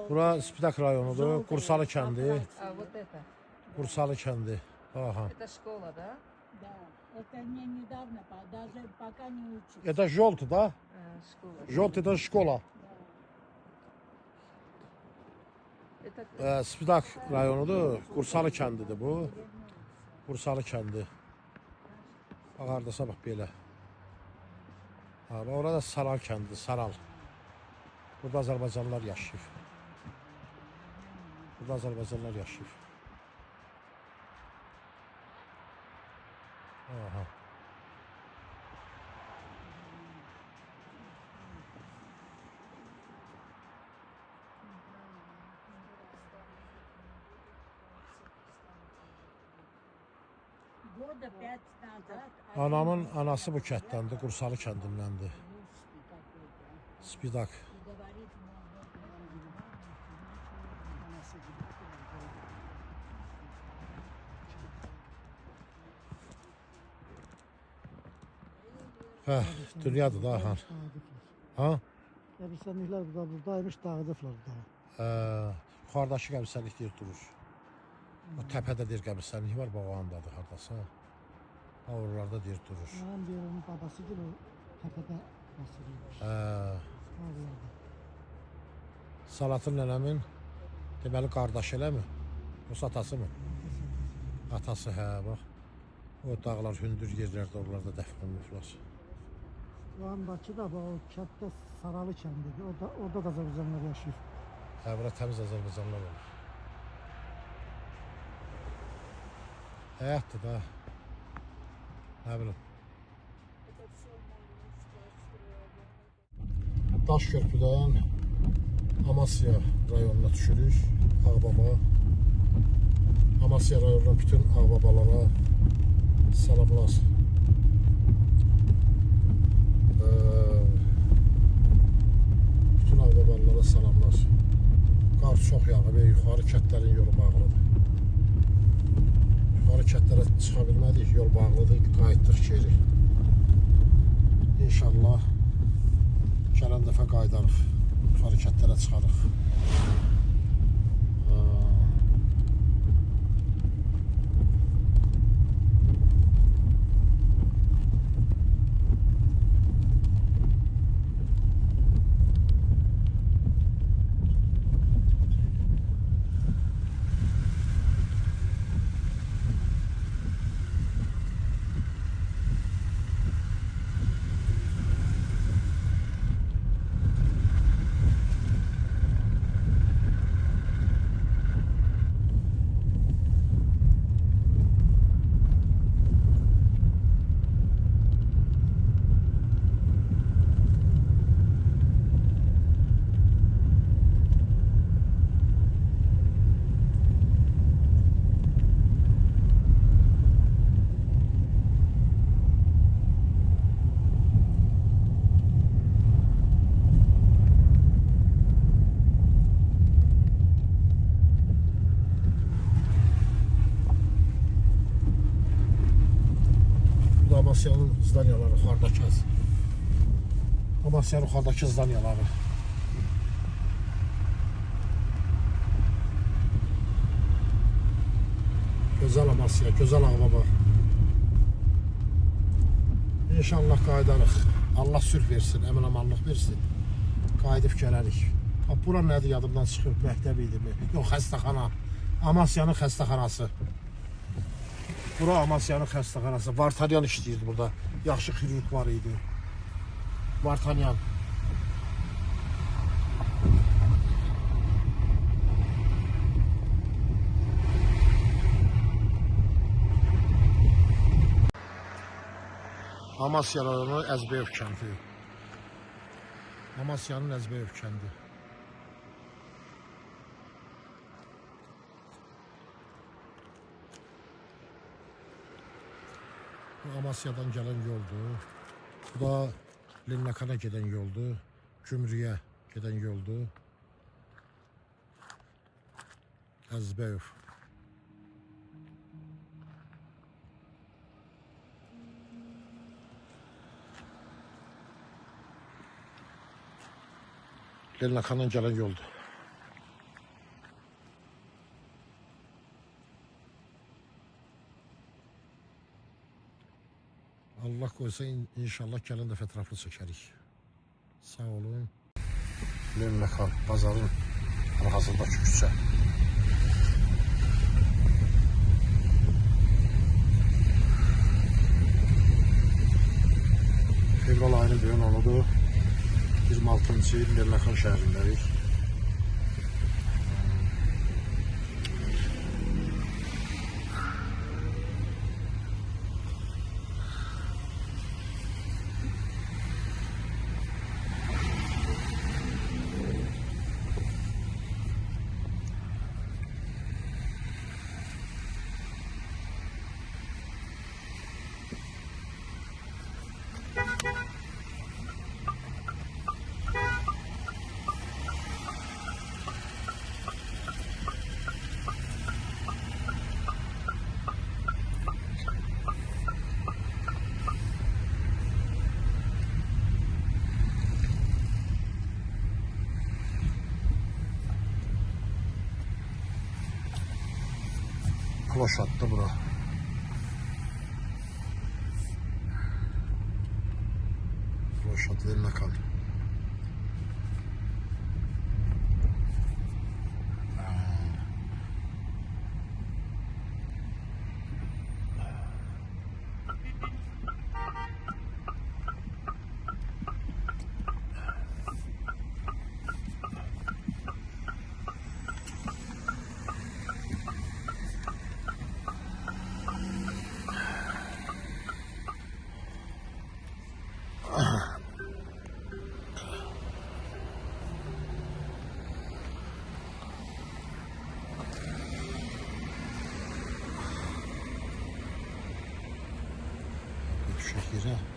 Bura Spitak rayonudur. Qursalı kəndi. Вот это. Qursalı kəndi. Aha. Это школа, да? Да, это не недавно, даже пока не учится. Это желтый, да? Школа. Желтый это шкоla. Это... Spitak rayonudur. Qursalı kəndidir bu. Qursalı kəndi. Bax, haradasa bax belə. Ha, orada Saral kəndidir, Saral. Burada Azərbaycanlılar yaşayır. Burada Azərbaycanlılar yaşayır. Aha. Года 5 назад. Anamın anası bu kətdəndir, Qursalı kəndindəndir. Spitak. Hə, dünyadır da, ha. Ha? Qəbirstanlıqlar buradaymış, dağıdıblar da. Yuxarıdakı qəbirstanlik deyir durur. O təpədə deyir qəbirstanlik var, bağandadır haradasa. Oralarda deyir durur. Mənim bir onun babası deyil, o təpədə basılıymış. Salatın nənəmin deməli qardaşı eləmi? Yoxsa atası mı? Atası, hə, bax. O dağlar, hündür yerlərdə, oralarda dəfn olunublar. Ulan Bakıda o kətdə Saralı kəndidir, orada da Azərbaycanlılar yaşayır. Hə, bura təmiz Azərbaycanlılar olur. Həyatdır da. Nə bilim. Daş körpüdən Amasya rayonuna düşürük, Ağbaba. Amasya rayonunun bütün ağbabalara salamlar. Bütün ağbabalara salamlar. Qar çox yağıb və yuxarı kətlərin yolu bağlıdır. Yuxarı kətlərə çıxa bilmədik, yol bağlıdır, qayıtdıq geri. İnşallah gələn dəfə qayıdarıq, yuxarı kətlərə çıxarıq. Amasya'nın zdanyaları, yuxarıdakı Amasya'nın yuxarıdakı zdanyaları. Gözəl Amasya, gözəl Ağbaba. İnşallah qayıdarıq. Allah sülh versin, əmin-amanlıq versin. Qayıdıb gələrik. Bura nədir yadımdan çıxıb, məktəb idi mi? Yox, xəstəxana. Amasya'nın xəstəxanası. Bura Amasya'nın xəstəxanası. Vartanyan işləyirdi burada. Yaxşı xirurq var idi. Vartanyan. Amasya rayonu Əzbəyev kəndi. Amasya'nın Əzbəyev kəndi. Amasya'dan gələn yoldur. Bu da Lennakana gedən yoldur. Gümrüyə gedən yoldur. Əzbəyev. Lelnakandan gələn yoldur. Allah qoysa inşallah gələn dəfə ətraflı çəkərik. Sağ olun. Lelnakan bazarın arxasındakı küçə. Fevral ayının böyün onudur. 26-cı il Lelnakan şəhərindəyik. Ploşatdı bura. Ploşat Lelnakan. Düşək yerə.